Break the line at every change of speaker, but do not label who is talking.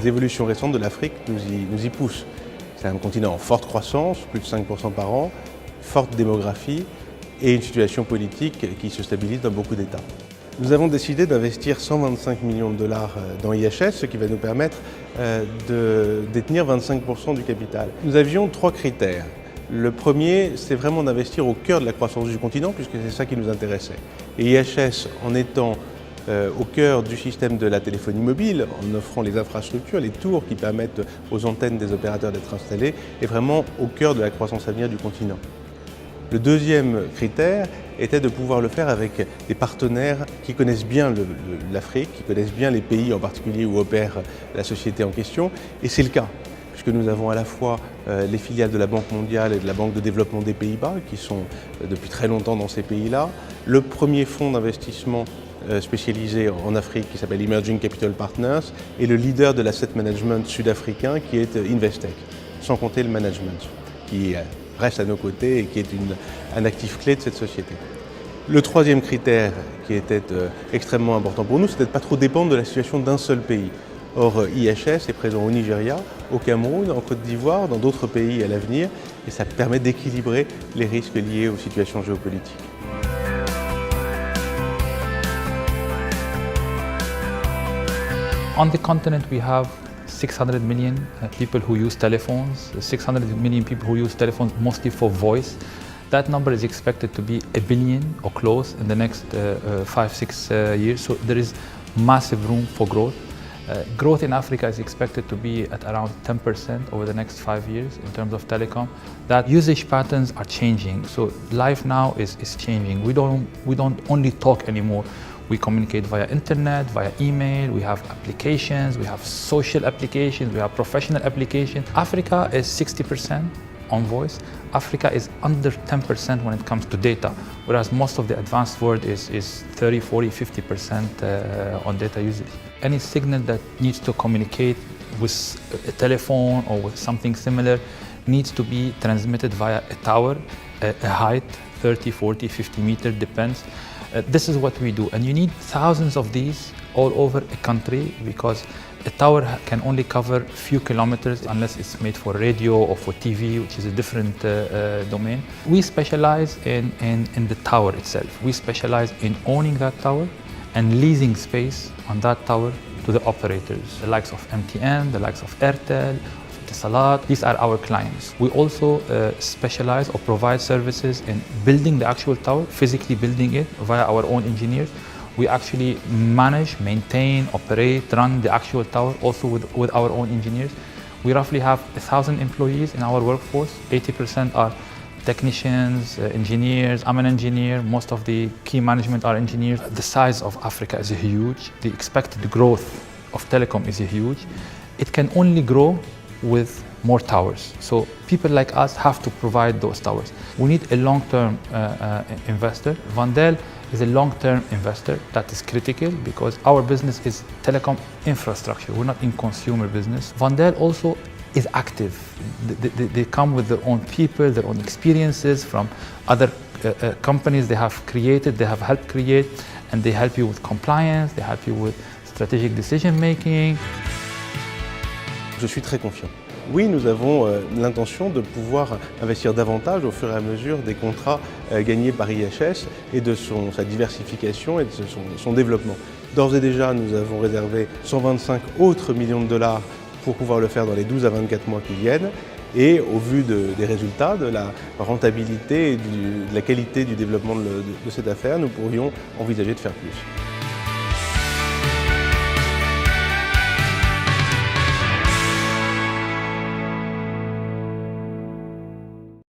les évolutions récentes de l'Afrique nous y poussent. C'est un continent en forte croissance, plus de 5% par an, forte démographie et une situation politique qui se stabilise dans beaucoup d'États. Nous avons décidé d'investir 125 millions de dollars dans IHS, ce qui va nous permettre de détenir 25% du capital. Nous avions 3 critères. Le premier, c'est vraiment d'investir au cœur de la croissance du continent, puisque c'est ça qui nous intéressait. Et IHS, en étant au cœur du système de la téléphonie mobile, en offrant les infrastructures, les tours qui permettent aux antennes des opérateurs d'être installées, est vraiment au cœur de la croissance à venir du continent. Le deuxième critère était de pouvoir le faire avec des partenaires qui connaissent bien l'Afrique, qui connaissent bien les pays en particulier où opère la société en question, et c'est le cas, puisque nous avons à la fois les filiales de la Banque mondiale et de la Banque de développement des Pays-Bas, qui sont depuis très longtemps dans ces pays-là, le premier fonds d'investissement spécialisé en Afrique qui s'appelle Emerging Capital Partners, et le leader de l'asset management sud-africain qui est Investec, sans compter le management, qui reste à nos côtés et qui est un actif clé de cette société. Le troisième critère qui était extrêmement important pour nous, c'était de ne pas trop dépendre de la situation d'un seul pays. Or, IHS est présent au Nigeria, au Cameroun, en Côte d'Ivoire, dans d'autres pays à l'avenir, et ça permet d'équilibrer les risques liés aux situations géopolitiques.
On the continent, we have 600 million people who use telephones, 600 million people who use telephones mostly for voice. That number is expected to be 1 billion or close in the next 5-6 years. So there is massive room for growth. Growth in Africa is expected to be at around 10% over the next 5 years in terms of telecom. That usage patterns are changing. So life now is changing. We don't only talk anymore. We communicate via internet, via email, we have applications, we have social applications, we have professional applications. Africa is 60% on voice. Africa is under 10% when it comes to data, whereas most of the advanced world is 30, 40, 50% on data usage. Any signal that needs to communicate with a telephone or with something similar needs to be transmitted via a tower, a height, 30, 40, 50 meters, depends. This is what we do, and you need thousands of these all over a country because a tower can only cover a few kilometers unless it's made for radio or for TV, which is a different domain. We specialize in the tower itself. We specialize in owning that tower and leasing space on that tower to the operators, the likes of MTN, the likes of Airtel, Etisalat. These are our clients. We also specialize or provide services in building the actual tower, physically building it via our own engineers. We actually manage, maintain, operate, run the actual tower also with our own engineers. We roughly have 1,000 employees in our workforce. 80% are technicians, engineers. I'm an engineer. Most of the key management are engineers. The size of Africa is huge. The expected growth of telecom is huge. It can only grow with more towers. So people like us have to provide those towers. We need a long-term investor. Wendel is a long-term investor. That is critical because our business is telecom infrastructure. We're not in consumer business. Wendel also is active. They come with their own people, their own experiences from other companies they have created, they have helped create, and they help you with compliance, they help you with strategic decision making.
Je suis très confiant. Oui, nous avons l'intention de pouvoir investir davantage au fur et à mesure des contrats gagnés par IHS et de sa diversification et de son développement. D'ores et déjà, nous avons réservé 125 autres millions de dollars pour pouvoir le faire dans les 12 à 24 mois qui viennent. Et au vu des résultats, de la rentabilité et de la qualité du développement de cette affaire, nous pourrions envisager de faire plus.